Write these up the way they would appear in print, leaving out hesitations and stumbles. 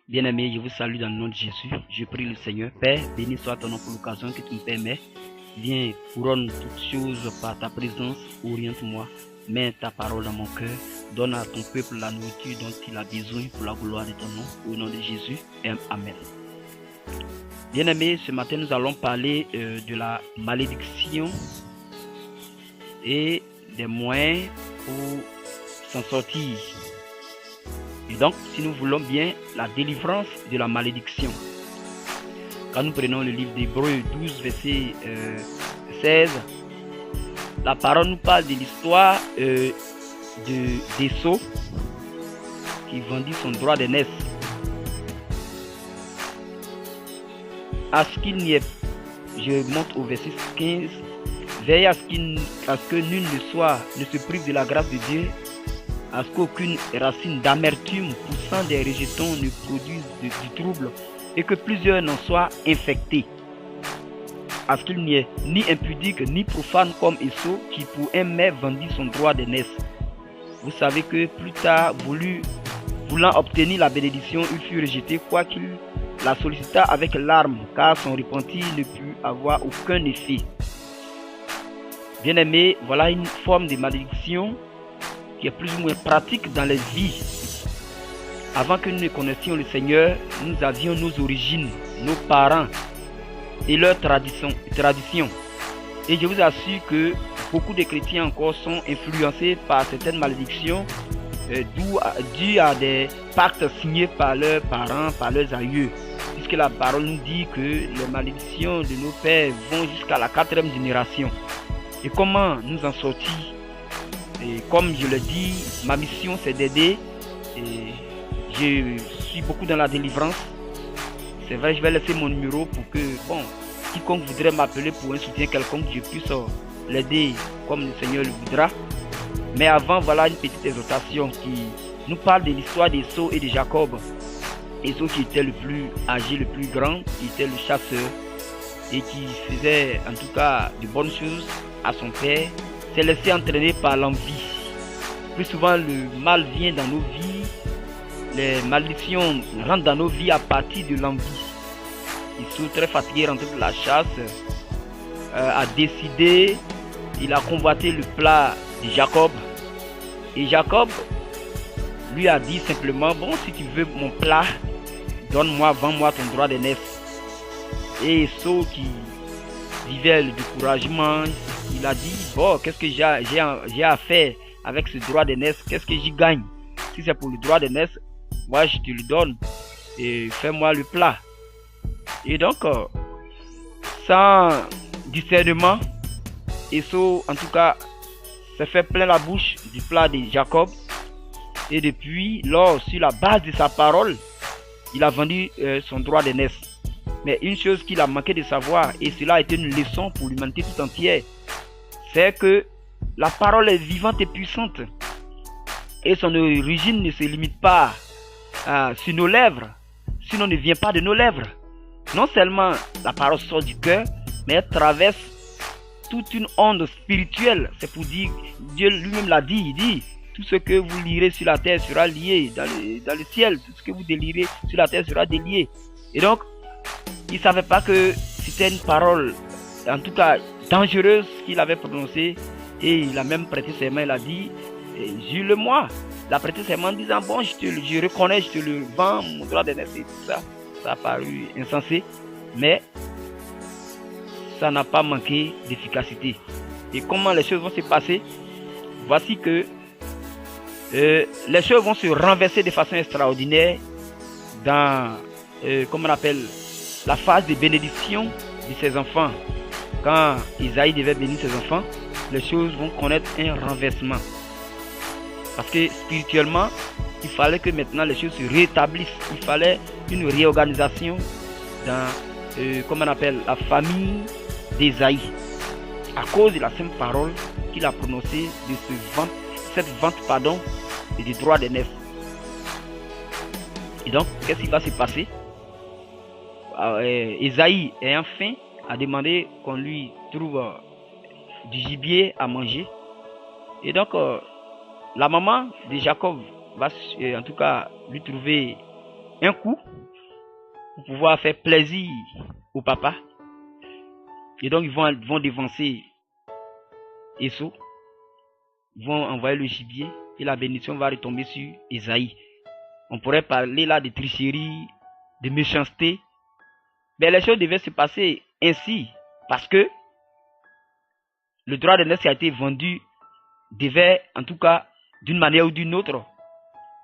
Bien-aimé, je vous salue dans le nom de Jésus. Je prie le Seigneur. Père, béni soit ton nom pour l'occasion que tu me permets. Viens, couronne toutes choses par ta présence. Oriente-moi. Mets ta parole dans mon cœur. Donne à ton peuple la nourriture dont il a besoin pour la gloire de ton nom. Au nom de Jésus. Amen. Bien-aimé, ce matin, nous allons parler de la malédiction et des moyens pour s'en sortir. Et donc, si nous voulons bien la délivrance de la malédiction, quand nous prenons le livre d'Hébreux 12, verset 16, la parole nous parle de l'histoire d'Esau qui vendit son droit d'aînesse. À ce qu'il n'y ait, je monte au verset 15, veille à ce que nul ne se prive de la grâce de Dieu, à ce qu'aucune racine d'amertume poussant des rejetons ne produise du trouble et que plusieurs n'en soient infectés. À ce qu'il n'y ait ni impudique ni profane comme Esau qui pour un mai vendit son droit d'aînesse. Vous savez que plus tard, voulant obtenir la bénédiction, il fut rejeté, quoiqu'il la sollicita avec larmes, car son repentir ne put avoir aucun effet. Bien-aimé, voilà une forme de malédiction qui est plus ou moins pratique dans les vies. Avant que nous ne connaissions le Seigneur, nous avions nos origines, nos parents et leurs traditions. Et je vous assure que beaucoup de chrétiens encore sont influencés par certaines malédictions dues à des pactes signés par leurs parents, par leurs aïeux. Puisque la parole nous dit que les malédictions de nos pères vont jusqu'à la 4e génération. Et comment nous en sortir? Et comme je le dis, ma mission c'est d'aider. Je suis beaucoup dans la délivrance. C'est vrai, je vais laisser mon numéro pour que, quiconque voudrait m'appeler pour un soutien quelconque, je puisse l'aider comme le Seigneur le voudra. Mais avant, voilà une petite exhortation qui nous parle de l'histoire d'Esau et de Jacob. Esau qui était le plus âgé, le plus grand, qui était le chasseur et qui faisait en tout cas de bonnes choses à son père, s'est laissé entraîner par l'envie. Plus souvent, le mal vient dans nos vies, les malédictions rentrent dans nos vies à partir de l'envie. Esau, très fatigué, rentré de la chasse, a décidé, il a convoité le plat de Jacob. Et Jacob lui a dit simplement, si tu veux mon plat, donne-moi, vends-moi ton droit d'aînesse. Et Esau qui vivait le découragement, il a dit, qu'est-ce que j'ai à faire avec ce droit d'aînesse, qu'est-ce que j'y gagne? Si c'est pour le droit d'aînesse, moi je te le donne et fais-moi le plat. Et donc, sans discernement, Esau en tout cas s'est fait plein la bouche du plat de Jacob. Et depuis lors, sur la base de sa parole, il a vendu son droit d'aînesse. Mais une chose qu'il a manqué de savoir, et cela a été une leçon pour l'humanité tout entière, c'est que la parole est vivante et puissante. Et son origine ne se limite pas sur nos lèvres, sinon ne vient pas de nos lèvres. Non seulement la parole sort du cœur, mais elle traverse toute une onde spirituelle. C'est pour dire, Dieu lui-même l'a dit, il dit, tout ce que vous lirez sur la terre sera lié dans le ciel, tout ce que vous délirez sur la terre sera délié. Et donc, il ne savait pas que c'était une parole, en tout cas dangereuse, qu'il avait prononcée. Et il a même prêté ses mains, il a dit, jure-le-moi. Il a prêté ses mains en disant, je reconnais, je te le vends, mon droit d'aînesse et tout ça. Ça a paru insensé, mais ça n'a pas manqué d'efficacité. Et comment les choses vont se passer? Voici que les choses vont se renverser de façon extraordinaire dans, comment on appelle, la phase de bénédiction de ses enfants. Quand Isaïe devait bénir ses enfants, les choses vont connaître un renversement. Parce que spirituellement, il fallait que maintenant les choses se rétablissent. Il fallait une réorganisation dans, comment on appelle, la famille d'Isaïe. À cause de la simple parole qu'il a prononcée de cette vente du droit d'aînesse. Et donc, qu'est-ce qui va se passer? Isaïe ayant faim a demandé qu'on lui trouve du gibier à manger. Et donc, la maman de Jacob va en tout cas lui trouver un coup pour pouvoir faire plaisir au papa. Et donc ils vont dévancer Esau, ils vont envoyer le gibier et la bénédiction va retomber sur Esaïe. On pourrait parler là de tricherie, de méchanceté. Mais les choses devaient se passer ainsi parce que le droit de naissance qui a été vendu devait, en tout cas, d'une manière ou d'une autre,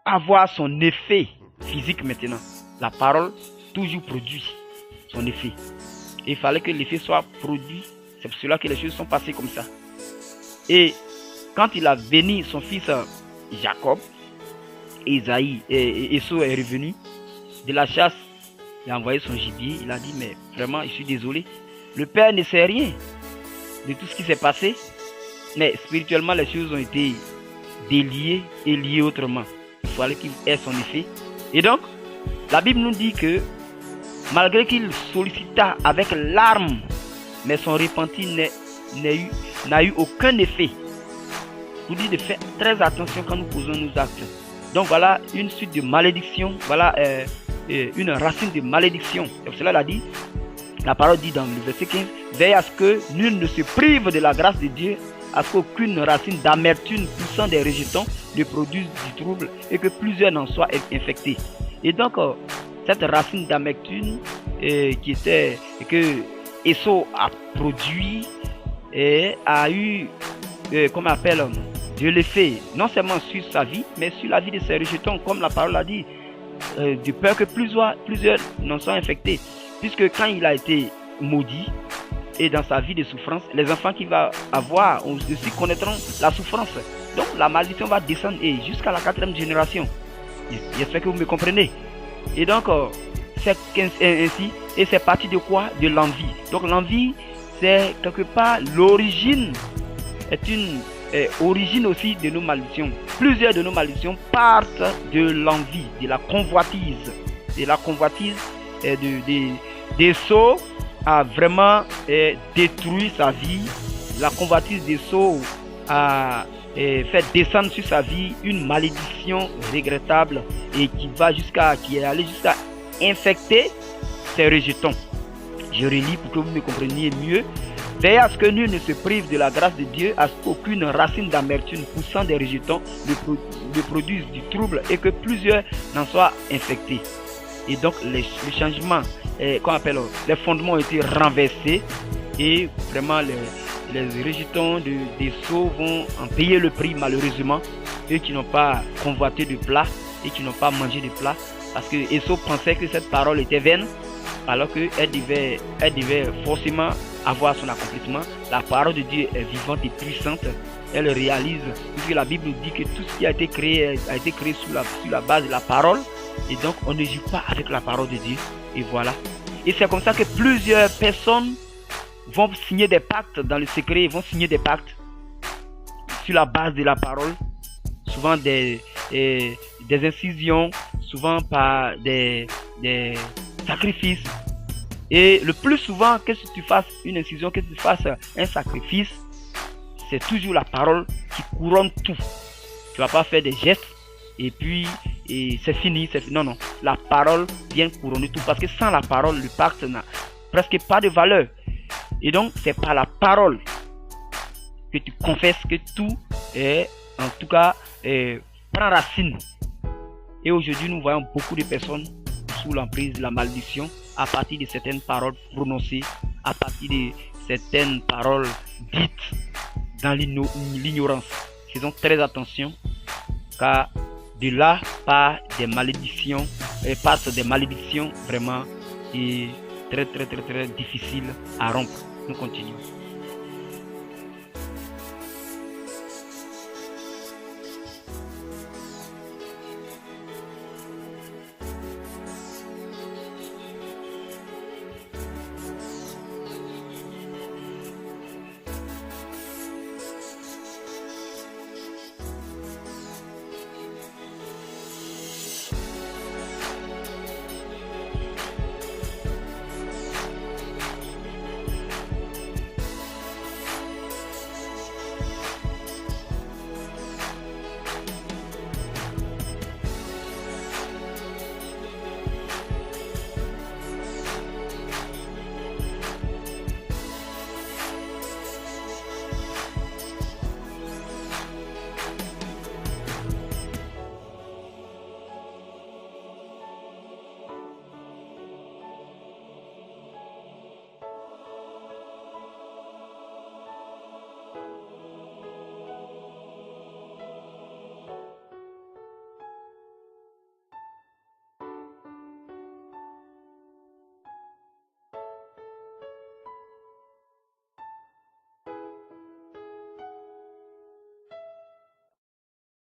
avoir son effet physique maintenant. La parole toujours produit son effet. Et il fallait que l'effet soit produit. C'est pour cela que les choses sont passées comme ça. Et quand il a béni son fils Jacob, Esau est revenu de la chasse. Il a envoyé son gibier. Il a dit, mais vraiment, je suis désolé. Le père ne sait rien de tout ce qui s'est passé. Mais spirituellement, les choses ont été déliées et liées autrement. Il fallait qu'il ait son effet. Et donc, la Bible nous dit que malgré qu'il sollicita avec larmes, mais son repentir n'a eu aucun effet. Je vous dis de faire très attention quand nous posons nos actes. Donc voilà une suite de malédictions. Voilà une racine de malédiction. Et pour cela, elle a dit, la parole dit dans le verset 15, veille à ce que nul ne se prive de la grâce de Dieu, à ce qu'aucune racine d'amertume poussant des rejetons ne produise du trouble et que plusieurs n'en soient infectés. Et donc, cette racine d'amertume que Esau a produit et a eu, comment on appelle, de l'effet, non seulement sur sa vie, mais sur la vie de ses rejetons, comme la parole a dit, de peur que plusieurs n'en soient infectés. Puisque quand il a été maudit, et dans sa vie de souffrance, les enfants qu'il va avoir aussi connaîtront la souffrance. Donc la malédiction va descendre et jusqu'à la 4e génération. J'espère que vous me comprenez. Et donc, c'est ainsi, et c'est parti de quoi? De l'envie. Donc l'envie, c'est quelque part l'origine, est une origine aussi de nos malédictions. Plusieurs de nos malédictions partent de l'envie, de la convoitise. De la convoitise d'Esau a vraiment détruit sa vie. La convoitise d'Esau a fait descendre sur sa vie une malédiction regrettable et qui est allée jusqu'à infecter ses rejetons. Je relis pour que vous me compreniez mieux. Veillez à ce que nul ne se prive de la grâce de Dieu, à ce qu'aucune racine d'amertume poussant des rejetons ne produise du trouble et que plusieurs n'en soient infectés. Et donc les changements, qu'on appelle, les fondements ont été renversés et vraiment les rejetons d'Esau vont en payer le prix malheureusement. Eux qui n'ont pas convoité de plat et qui n'ont pas mangé de plat, parce que Esau pensait que cette parole était vaine alors qu'elle devait forcément avoir son accomplissement. La parole de Dieu est vivante et puissante. Elle réalise, puisque la Bible dit que tout ce qui a été créé sur la base de la parole. Et donc on ne joue pas avec la parole de Dieu. Et voilà. Et c'est comme ça que plusieurs personnes vont signer des pactes dans le secret. Vont signer des pactes sur la base de la parole. Souvent des incisions. Souvent par des sacrifices. Et le plus souvent que tu fasses une incision, que tu fasses un sacrifice, c'est toujours la parole qui couronne tout. Tu ne vas pas faire des gestes et puis c'est fini. Non, non. La parole vient couronner tout. Parce que sans la parole, le pacte n'a presque pas de valeur. Et donc, c'est par la parole que tu confesses que tout est, en tout cas, prend racine. Et aujourd'hui, nous voyons beaucoup de personnes sous l'emprise de la malédiction à partir de certaines paroles prononcées, à partir de certaines paroles dites dans l'ignorance. Faisons très attention, car de là passent des malédictions vraiment et très difficiles à rompre. Nous continuons.